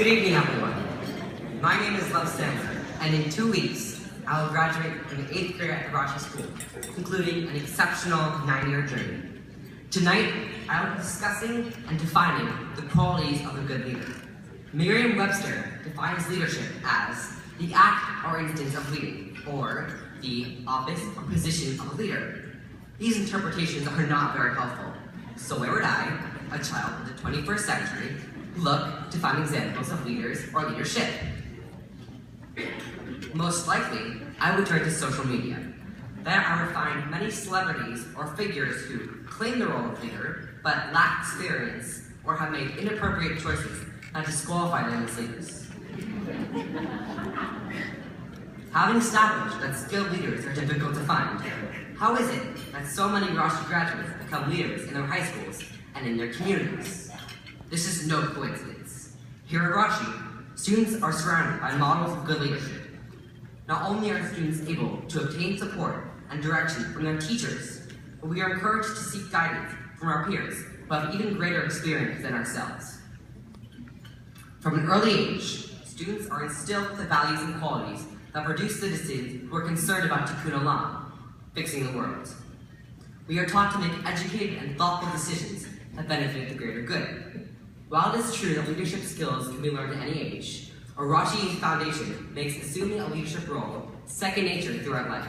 Good evening, everyone. My name is Love Stanford, and in 2 weeks, I will graduate from the 8th grade at the Rashi School, concluding an exceptional 9-year journey. Tonight, I will be discussing and defining the qualities of a good leader. Merriam-Webster defines leadership as the act or instance of leading, or the office or position of a leader. These interpretations are not very helpful, so where would I, a child of the 21st century, look to find examples of leaders or leadership? Most likely, I would turn to social media. There I would find many celebrities or figures who claim the role of leader, but lack experience or have made inappropriate choices that disqualify them as leaders. Having established that skilled leaders are difficult to find, how is it that so many Rashi graduates become leaders in their high schools and in their communities? This is no coincidence. Here at Rashi, students are surrounded by models of good leadership. Not only are students able to obtain support and direction from their teachers, but we are encouraged to seek guidance from our peers who have even greater experience than ourselves. From an early age, students are instilled with the values and qualities that produce citizens who are concerned about tikkun olam, fixing the world. We are taught to make educated and thoughtful decisions that benefit the greater good. While it is true that leadership skills can be learned at any age, a Rashi foundation makes assuming a leadership role second nature throughout life.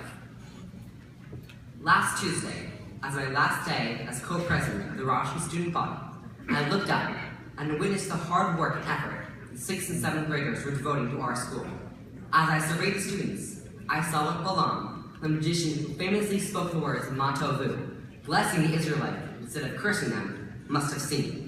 Last Tuesday, as my last day as co-president of the Rashi student body, I looked up and witnessed the hard work and effort the 6th and 7th graders were devoting to our school. As I surveyed the students, I saw what Balaam, the magician who famously spoke the words Ma Tovu, blessing the Israelites instead of cursing them, must have seen.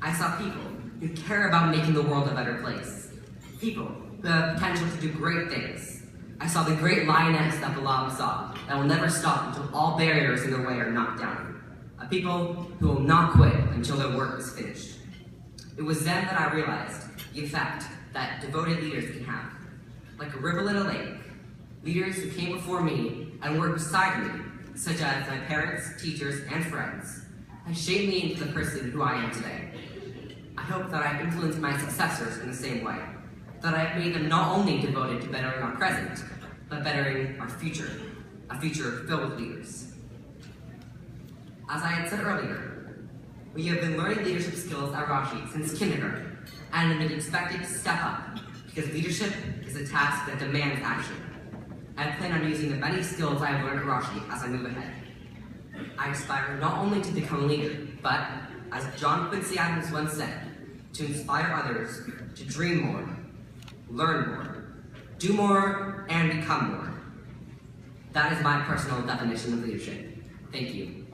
I saw people who care about making the world a better place. People who have potential to do great things. I saw the great lioness that Balaam saw that will never stop until all barriers in their way are knocked down. A people who will not quit until their work is finished. It was then that I realized the effect that devoted leaders can have. Like a ripple in a lake, leaders who came before me and worked beside me, such as my parents, teachers, and friends, have shaped me into the person who I am today. I hope that I have influenced my successors in the same way, that I have made them not only devoted to bettering our present, but bettering our future, a future filled with leaders. As I had said earlier, we have been learning leadership skills at Rashi since kindergarten, and have been expected to step up, because leadership is a task that demands action. I plan on using the many skills I have learned at Rashi as I move ahead. I aspire not only to become a leader, but, as John Quincy Adams once said, to inspire others to dream more, learn more, do more, and become more. That is my personal definition of leadership. Thank you.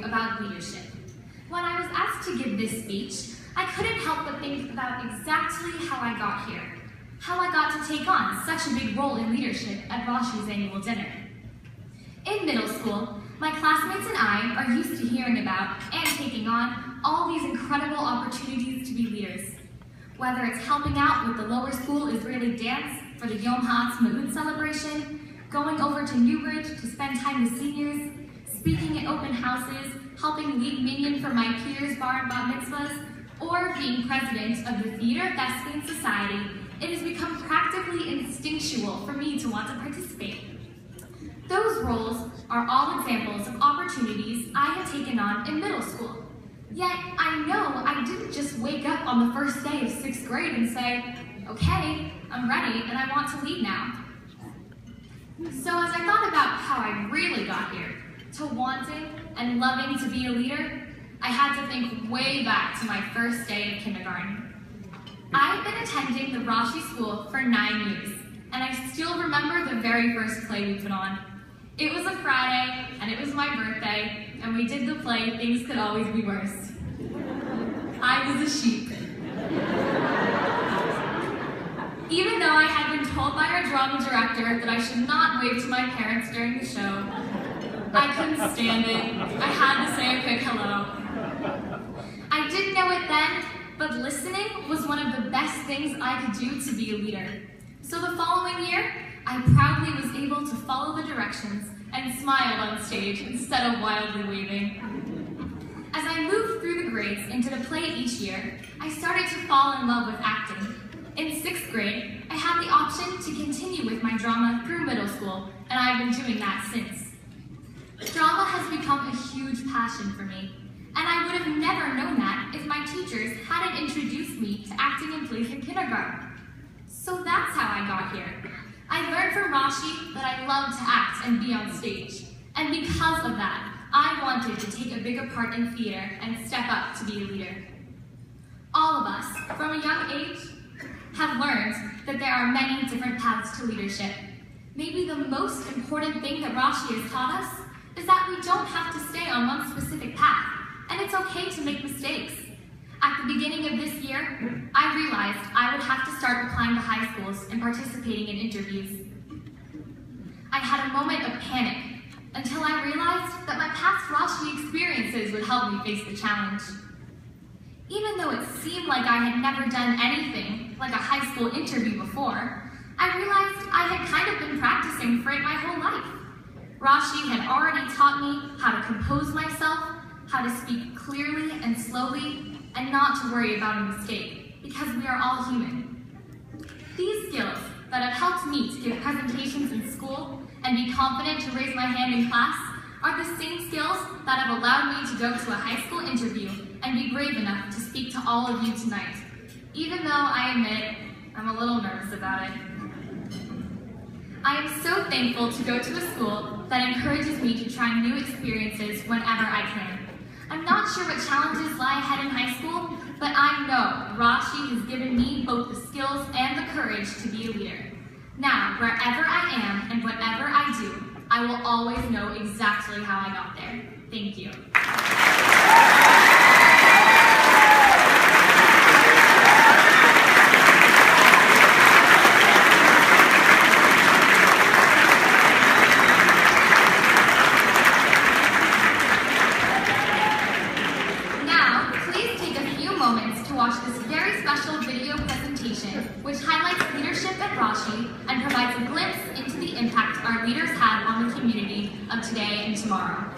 About leadership. When I was asked to give this speech, I couldn't help but think about exactly how I got here, how I got to take on such a big role in leadership at Rashi's annual dinner. In middle school, my classmates and I are used to hearing about and taking on all these incredible opportunities to be leaders. Whether it's helping out with the lower school Israeli dance for the Yom HaAtzmaut celebration, going over to Newbridge to spend time with seniors, speaking at open houses, helping lead minyan for my peers' bar and bat mitzvahs, or being president of the Theater Thespian Society, it has become practically instinctual for me to want to participate. Those roles are all examples of opportunities I had taken on in middle school. Yet I know I didn't just wake up on the first day of 6th grade and say, okay, I'm ready and I want to lead now. So as I thought about how I really got here, to wanting and loving to be a leader, I had to think way back to my first day of kindergarten. I had been attending the Rashi school for 9 years, and I still remember the very first play we put on. It was a Friday, and it was my birthday, and we did the play Things Could Always Be Worse. I was a sheep. Even though I had been told by our drama director that I should not wave to my parents during the show. I couldn't stand it. I had to say a quick hello. I didn't know it then, but listening was one of the best things I could do to be a leader. So the following year, I proudly was able to follow the directions and smile on stage instead of wildly waving. As I moved through the grades and did a play each year, I started to fall in love with acting. In 6th grade, I had the option to continue with my drama through middle school, and I've been doing that since. Drama has become a huge passion for me, and I would have never known that if my teachers hadn't introduced me to acting in plays in kindergarten. So that's how I got here. I learned from Rashi that I love to act and be on stage, and because of that, I wanted to take a bigger part in theater and step up to be a leader. All of us, from a young age, have learned that there are many different paths to leadership. Maybe the most important thing that Rashi has taught us is that we don't have to stay on one specific path, and it's okay to make mistakes. At the beginning of this year, I realized I would have to start applying to high schools and participating in interviews. I had a moment of panic until I realized that my past Rashi experiences would help me face the challenge. Even though it seemed like I had never done anything like a high school interview before, I realized I had kind of been practicing for it my whole life. Rashi had already taught me how to compose myself, how to speak clearly and slowly, and not to worry about a mistake, because we are all human. These skills that have helped me to give presentations in school and be confident to raise my hand in class are the same skills that have allowed me to go to a high school interview and be brave enough to speak to all of you tonight, even though I admit I'm a little nervous about it. I am so thankful to go to a school that encourages me to try new experiences whenever I can. I'm not sure what challenges lie ahead in high school, but I know Rashi has given me both the skills and the courage to be a leader. Now, wherever I am and whatever I do, I will always know exactly how I got there. Thank you. Watch this very special video presentation, which highlights leadership at Rashi and provides a glimpse into the impact our leaders have on the community of today and tomorrow.